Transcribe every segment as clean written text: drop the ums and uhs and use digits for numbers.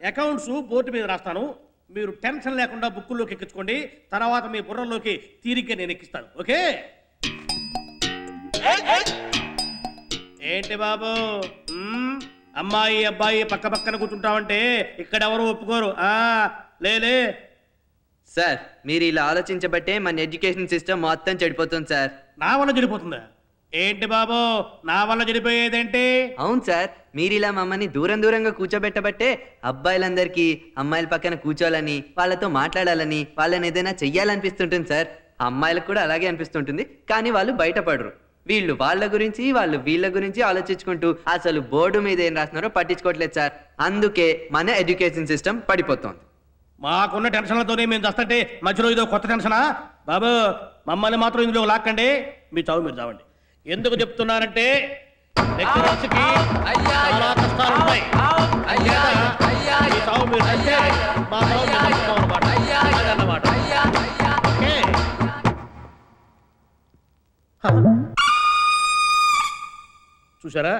Accounts board మీద రాస్తాను, మీరు టెన్షన్ లేకుండా బుక్కుల్లోకి ఎక్కించుకోండి. తర్వాత మీ బుర్రలోకి తీరిగ్గా నేను ఎక్కిస్తాను. ఓకే? ఏంటి బాబు, అమ్మాయి అబ్బాయి పక్క పక్కన కూర్చుంటామంటే ఇక్కడ ఎవరు ఒప్పుకోరు. లేలే సార్, మీరు ఇలా ఆలోచించబట్టే మన ఎడ్యుకేషన్ సిస్టమ్ మొత్తం చెడిపోతుంది సార్. నా వల్ల చెడిపోతుందా? ఏంటి బాబు, నా వల్ల చెడిపోయేదేంటి? అవును సార్, మీరు ఇలా మమ్మల్ని దూరంగా కూర్చోబెట్టబట్టే అబ్బాయిలందరికీ అమ్మాయిల పక్కన కూర్చోాలని, వాళ్ళతో మాట్లాడాలని, వాళ్ళని ఏదైనా చెయ్యాలనిపిస్తుంటుంది సార్. అమ్మాయిలకు కూడా అలాగే అనిపిస్తుంటుంది, కానీ వాళ్ళు బయటపడరు. వీళ్ళు వాళ్ళ గురించి, వాళ్ళు వీళ్ళ గురించి ఆలోచించుకుంటూ అసలు బోర్డు మీద ఏం రాస్తున్నారో పట్టించుకోవట్లేదు సార్. అందుకే మన ఎడ్యుకేషన్ సిస్టమ్ పడిపోతుంది. మాకున్న టెన్షన్లతోనే మేము చేస్తుంటే మధ్యలో ఇదో కొత్త టెన్షనా? బాబు, మమ్మల్ని మాత్రం ఇందులో లాక్కండి, మీ చావు మీరు చావండి. ఎందుకు చెప్తున్నారంటే లెక్చరర్స్కి చాలా కష్టాలు ఉంటాయి. చూసారా,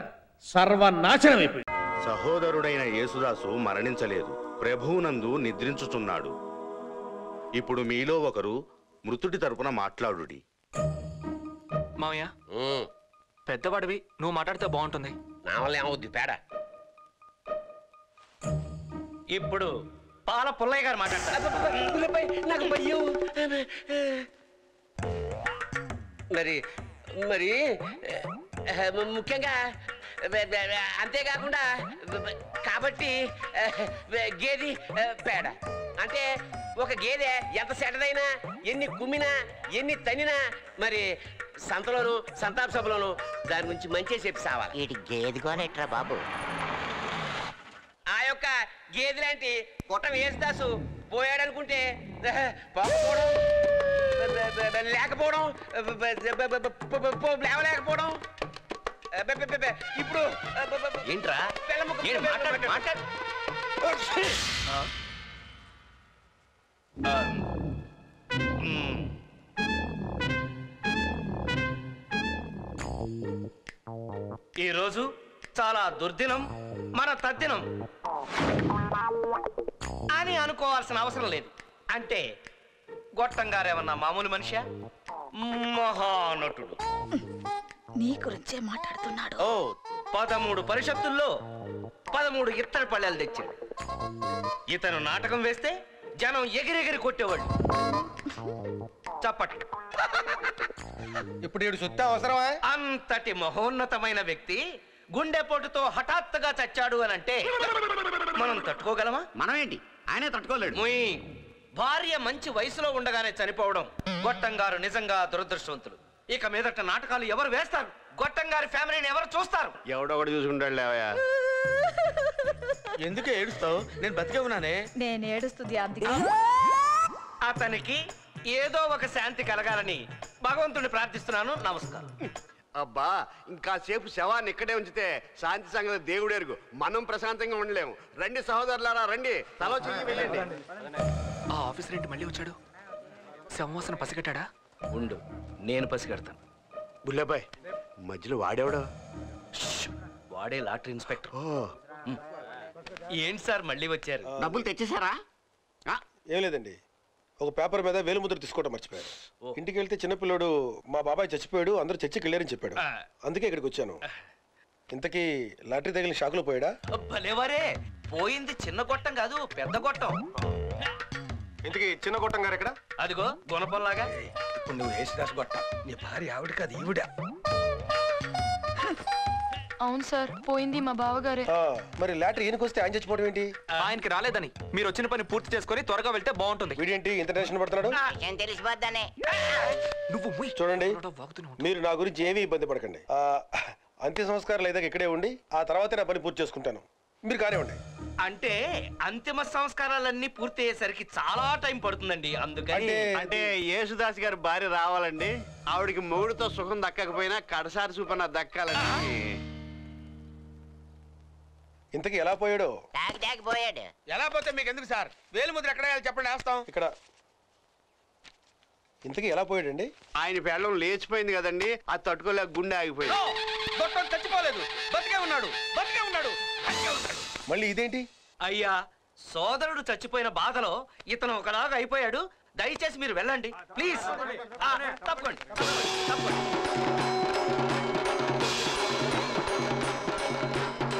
సర్వనాశనం అయిపోయింది. సహోదరుడైన యేసుదాసు మరణించలేదు, ప్రభువునందు నిద్రించుచున్నాడు. ఇప్పుడు మీలో ఒకరు మృతుడి తరపున మాట్లాడుడి. మామయ్య, పెద్దవాడివి, నువ్వు మాట్లాడితే బాగుంటుంది. నా వల్ల ఏమవుద్ది పేడ. ఇప్పుడు పాల పుల్లయ్య గారు మాట్లాడతారు. నాకు భయం. మరి మరి ముఖ్యంగా అంతేకాకుండా కాబట్టి గేది పేడ అంటే ఒక గేదె ఎంత సెటదైనా, ఎన్ని కుమ్మినా, ఎన్ని తన్నినా, మరి సంతలోను సంతాప సభలోను దాని గురించి మంచి చెప్పి సావాలి. వీటి గేదె కోనేట్రా బాబు. ఆ యొక్క గేదె లాంటి కొట్టం యేసుదాసు పోయాడనుకుంటే పోకపోవడం, లేకపోవడం, లేవలేకపోవడం. ఇప్పుడు ఏంట్రా మాట్లాడు. ఈరోజు చాలా దుర్దినం, మన తద్దినం అని అనుకోవాల్సిన అవసరం లేదు. అంటే గొట్టం గారేమన్నా మామూలు మనిషా? మహానటుడు. నీ గురించే మాట్లాడుతున్నాడు. 13 పరిషత్తుల్లో 13 ఇత్తడి పళ్ళాలు తెచ్చాడు. ఇతను నాటకం వేస్తే జనం ఎగిరెగిరి కొట్టేవాళ్ళు. చప్పట్లు. ఇప్పుడు ఈడు సుత్తే అవసరమా? అంతటి మహోన్నతమైన వ్యక్తి గుండెపోటుతో హఠాత్తుగా చచ్చాడు అని అంటే మనం తట్టుకోగలమా? మనం ఏంటి, ఆయనే తట్టుకోలేడు. భార్య మంచి వయసులో ఉండగానే చనిపోవడం గొట్టం గారు నిజంగా దురదృష్టవంతులు. ఇక మీదట నాటకాలు ఎవరు వేస్తారు? గొట్టం గారి ఫ్యామిలీని ఎవరు చూస్తారు? ఎవడొకటి చూసుకుంటాడు లేవయ్యా. ఎందుకు ఏడుస్తావు? నేను బతికే ఉన్నానే. నేను ఏడుస్తుంది అందుకే. అతనికి ఏదో ఒక శాంతి కలగాలని భగవంతుడిని ప్రార్థిస్తున్నాను. నమస్కారం. అబ్బా, ఇంకాసేపు శవాన్ని ఇక్కడే ఉంచితే శాంతి సంగతి దేవుడెరుగు, మనం ప్రశాంతంగా ఉండలేము. రండి సహోదరులారా, రండి, తలో చెయ్యి వెళ్ళండి. ఆ ఆఫీసర్ ఏంటి మళ్ళీ వచ్చాడు? శవవాసన పసిగట్టాడా? ఉండు, నేను పసిగడతాను. బుల్లబాయ్, మధ్యలో వాడేవాడు? వాడే లాటరీ ఇన్స్పెక్టర్. ఏంటి సార్ మళ్ళీ వచ్చారు? డబ్బులు తెచ్చేసారా? ఏం లేదండి, ఒక పేపర్ మీద వేలుముద్ర తీసుకోవడం మర్చిపోయారు. ఇంటికి వెళ్తే చిన్నపిల్లడు మా బాబాయ్ చచ్చిపోయాడు, అందరూ చర్చికి వెళ్ళారని చెప్పాడు. అందుకే ఇక్కడికి వచ్చాను. ఇంతకీ లాటరీ తగిలిన షాకులో పోయాడా? భలేవరే, పోయింది చిన్న గొట్టం కాదు, పెద్ద గొట్టం. ఇంతకీ చిన్న గొట్టం గారు ఎక్కడ? అదిగో గుణపంలాగా. ఇప్పుడు నువ్వు యేసుదాసు గొట్టం, నీ భార్య ఆవిడ కాదు ఈవిడ. అవును సార్, పోయింది మా బావగారే. మరి లాటరీ ఈయనకి వస్తే ఆయన చచ్చిపోవడం ఏంటి? ఆయనకి రాలేదని మీరు వచ్చిన పని పూర్తి చేసుకొని త్వరగా వెళ్తే బాగుంటుంది. వీడేంటి ఇంత టెన్షన్ పడుతున్నాడు? తెలిసిపోద్దానే. నువ్వు చూడండి, మీరు నా గురించి ఏమీ ఇబ్బంది పడకండి. అంత్య సంస్కారాలు ఏదో ఇక్కడే ఉండి ఆ తర్వాతే నా పని పూర్తి చేసుకుంటాను. మీరు కానివ్వండి. అంటే అంతిమ సంస్కారాలన్నీ పూర్తి అయ్యేసరికి చాలా టైం పడుతుందండి. అందుకని అంటే యేసుదాస్ గారి భార్య రావాలండి, ఆవిడికి మొగుడుతో సుఖం దక్కకపోయినా కడసారి చూపన దక్కాలండి. ఇంతకీ ఎలా పోయాడు? పోయాడు. ఎలా పోతే మీకు ఎందుకు సార్? వేలుముద్ర ఎక్కడ చెప్పండి, వేస్తాం. ఇక్కడ ఇంతకీ ఎలా పోయాడండి? ఆయన పెళ్ళం లేచిపోయింది కదండి, అది తట్టుకోలేక గుండె ఆగిపోయింది. చచ్చిపోలేదు, బతికే ఉన్నాడు, బతికే ఉన్నాడు. మళ్ళీ ఇదేంటి? అయ్యా, సోదరుడు చచ్చిపోయిన బాధలో ఇతను ఒకలాగా అయిపోయాడు. దయచేసి మీరు వెళ్ళండి ప్లీజ్. తప్పకండి.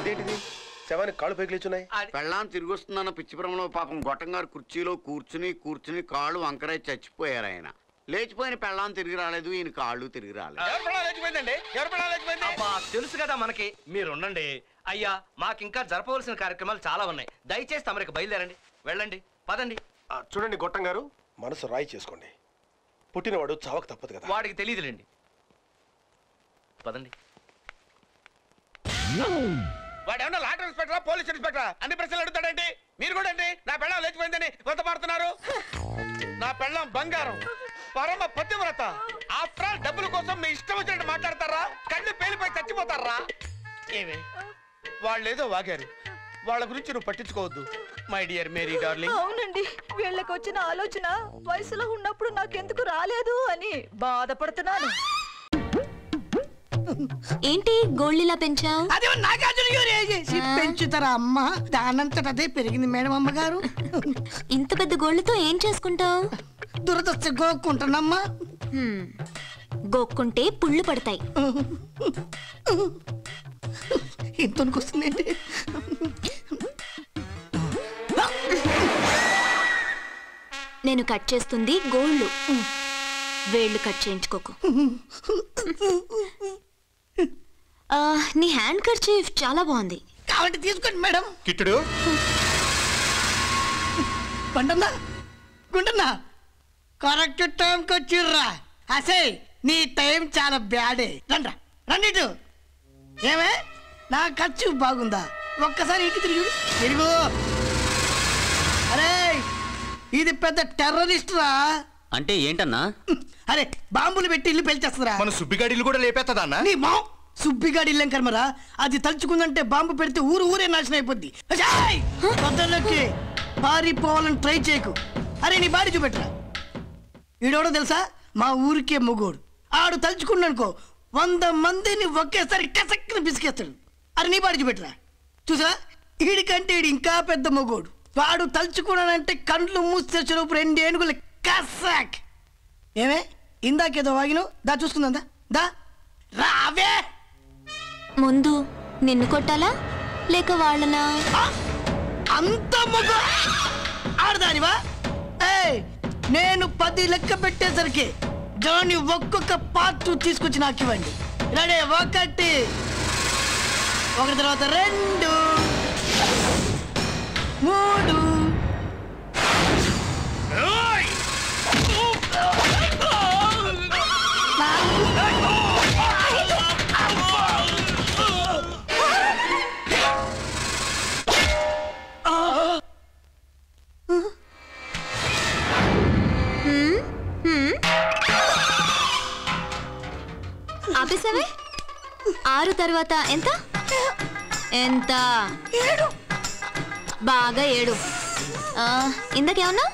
ఇదేంటిది శవానికి కాళ్ళు పైకి లేచున్నాయి. పెళ్ళాం తిరిగి వస్తుందన్న పిచ్చిపురంలో పాపం గొట్టంగారు కుర్చీలో కూర్చుని కాళ్ళు వంకరై చచ్చిపోయారు. ఆయన లేచిపోయిన పెళ్ళాం తిరిగి రాలేదు, ఈయన కాళ్ళు తిరిగి రాలేదు. తెలుసు కదా మనకి. మీరు ఉండండి అయ్యా, మాకింకా జరపవలసిన కార్యక్రమాలు చాలా ఉన్నాయి. దయచేసి తమరికి బయలుదేరండి, వెళ్ళండి, పదండి. చూడండి గొట్టం గారు, మనసు రాయి చేసుకోండి. పుట్టినవాడు చావక తప్పదు కదా. వాడికి తెలియదులేండి, పదండి. వాడు ఏమన్నా లాటరీ ఇన్స్పెక్టరా, పోలీస్ ఇన్స్పెక్టరా? అన్ని ప్రశ్నలు అడుగుతాడండి. మీరు కూడా అండి నా పెళ్ళం లేచిపోయిందని కొంత మారుతున్నారు. నా పెళ్ళం బంగారం, పరమ పతివ్రత. ఆఫ్టర్ ఆల్ డబ్బుల కోసం మీ ఇష్టం వచ్చినట్టు మాట్లాడతారా? కళ్ళు పేలిపోయి చచ్చిపోతారా? ఏమే వాళ్ళేదో వాగారు, వాళ్ళ గురించి నువ్వు పట్టించుకోవద్దు మై డియర్ మేరీ డార్లింగ్. అవునండి, వీళ్ళకి వచ్చిన ఆలోచన వయసులో ఉన్నప్పుడు నాకెందుకు రాలేదు అని బాధపడుతున్నాను. ఏంటి గోళ్ళిలా పెంచావు? అదే నాగార్జున యూరేసి పెంచుతారా అమ్మా? దానంతట అదే పెరిగింది మేడం అమ్మగారు. ఇంత పెద్ద గోళ్ళతో ఏం చేసుకుంటావు? దురదొస్తే గోక్కుంటానమ్మా. గోక్కుంటే పుళ్ళు పడతాయి. ఇంతకొస్తుందండి. నేను కట్ చేస్తుంది గోళ్ళు, వేళ్ళు కట్ చేయించుకోకు. నీ హ్యాండ్ కర్చీఫ్ చాలా బాగుంది కాబట్టి తీసుకోండి మేడం. కిట్టుడు పండన్నా గుండన్నా కరెక్ట్ టైంకి వచ్చిర్రా. అసే నీ టైం చాలా బ్యాడే. రండ్రా రండి. ఏమే నా ఖర్చు బాగుందా? ఒక్కసారి ఇంటి తిరుగు. అరే ఇది పెద్ద టెర్రరిస్ట్ రా. అంటే ఏంటన్నా? అరే బాంబులు పెట్టి ఇల్లు పెళ్చేస్తారా? మన సుబ్బిగాడిలు కూడా లేపేస్తుందా అన్న? నీ మా సుబ్బిగాడి ఇల్లం కర్మరా. అది తలుచుకుందంటే బాంబు పెడితే ఊరే నాశనం అయిపోద్ది. పొద్దున్నకి పారిపోవాలని ట్రై చేయకు. అరే నీ బాడీ చూపెట్టరా. ఈడోడో తెలుసా? మా ఊరికే మొగోడు. ఆడు తలుచుకున్నానుకో 100 మందిని ఒకేసారి కసక్కుని పిసికేస్తాడు. అరే నీ బాడీ చూపెట్టరా. చూసా, ఈడికంటే ఈడు ఇంకా పెద్ద మొగోడు. వాడు తలుచుకున్నానంటే కండ్లు మూస్తే చెరుపు 2 ఏనుగులు కసాక్. ఏమే ఇందాకేదో వాగిను దా చూస్తుందా? దా రావే. ముందు నిన్ను కొట్టాలా లేక వాళ్ళనా? అంత మొగ ఆడదానివా? నేను 10 లెక్క పెట్టేసరికి దాన్ని ఒక్కొక్క పార్ట్ తీసుకొచ్చి నాకు ఇవ్వండి. రెడీ? 1 ఒకటి తర్వాత 2 3 ఆపేసావే. 6 తర్వాత ఎంత? ఎంత? 7. బాగా 7. ఇందాకేమన్నా?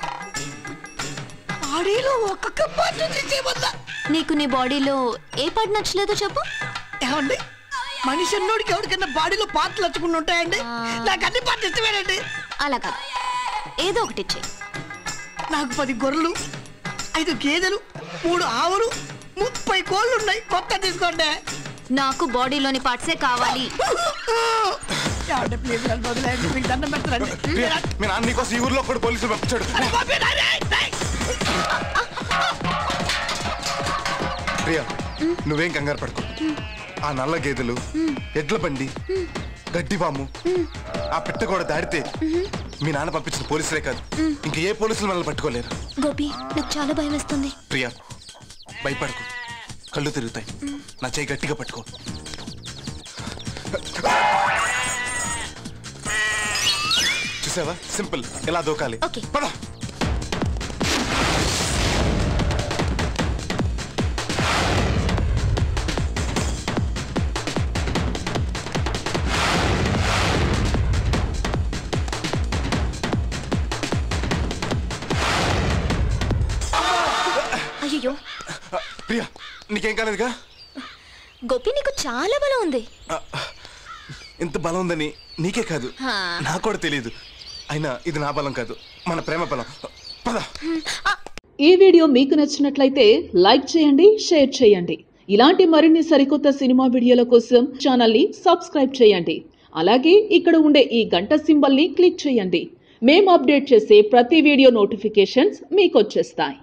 బాడీలో ఒక్కొక్క పార్ట్ తీసేవద్దా? నీకు నీ బాడీలో ఏ పార్ట్ నచ్చలేదో చెప్పు. ఏమండి మనిషి అన్నోడికి ఎవరికన్నా బాడీలో పార్ట్లు నచ్చకుండా ఉంటాయండి? నాకు అన్ని పార్ట్లు ఇష్టమేనండి. అలా కాదు, ఏదో ఒకటి ఇచ్చే. నాకు 10 గొర్రెలు, 5 గేదెలు, 3 ఆవులు, 30 కోళ్ళు ఉన్నాయి. మొత్తం తీసుకోండి. నాకు బాడీలోని పార్ట్సే కావాలి. ప్లీజ్ వదిలేయండి, మీకు దండం పెడతారండి. మీ నాన్న నీకోసం ఈ ఊర్లో కూడా పోలీసులు పంపించాడు. ప్రియా నువ్వేం కంగారు పడుకో. ఆ నల్ల గేదెలు, ఎడ్ల బండి, గడ్డివాము, ఆ పిట్ట కూడా దాడితే మీ నాన్న పంపించిన పోలీసులే కాదు ఇంకా ఏ పోలీసులు మనల్ని పట్టుకోలేరు. గోపి నాకు చాలా భయం వేస్తుంది. ప్రియా భయపడకు, కళ్ళు తిరుగుతాయి. నా చేయి గట్టిగా పట్టుకో. చూసావా సింపుల్, ఎలా దూకాలి. పద. అయ్యో ప్రియా నీకేం కాలేదుగా? గోపి నీకు చాలా బలం ఉంది. ఇంత బలం ఉందని నీకే కాదు నాకు కూడా తెలియదు. అయినా ఇది నా బలం కాదు, మన ప్రేమ బలం. పద. ఈ వీడియో మీకు నచ్చినట్లయితే లైక్ చేయండి, షేర్ చేయండి. ఇలాంటి మరిన్ని సరికొత్త సినిమా వీడియోల కోసం ఛానల్ని సబ్స్క్రైబ్ చేయండి. అలాగే ఇక్కడ ఉండే ఈ గంట సింబల్ని క్లిక్ చేయండి. మేము అప్డేట్ చేసే ప్రతి వీడియో నోటిఫికేషన్స్ మీకు వచ్చేస్తాయి.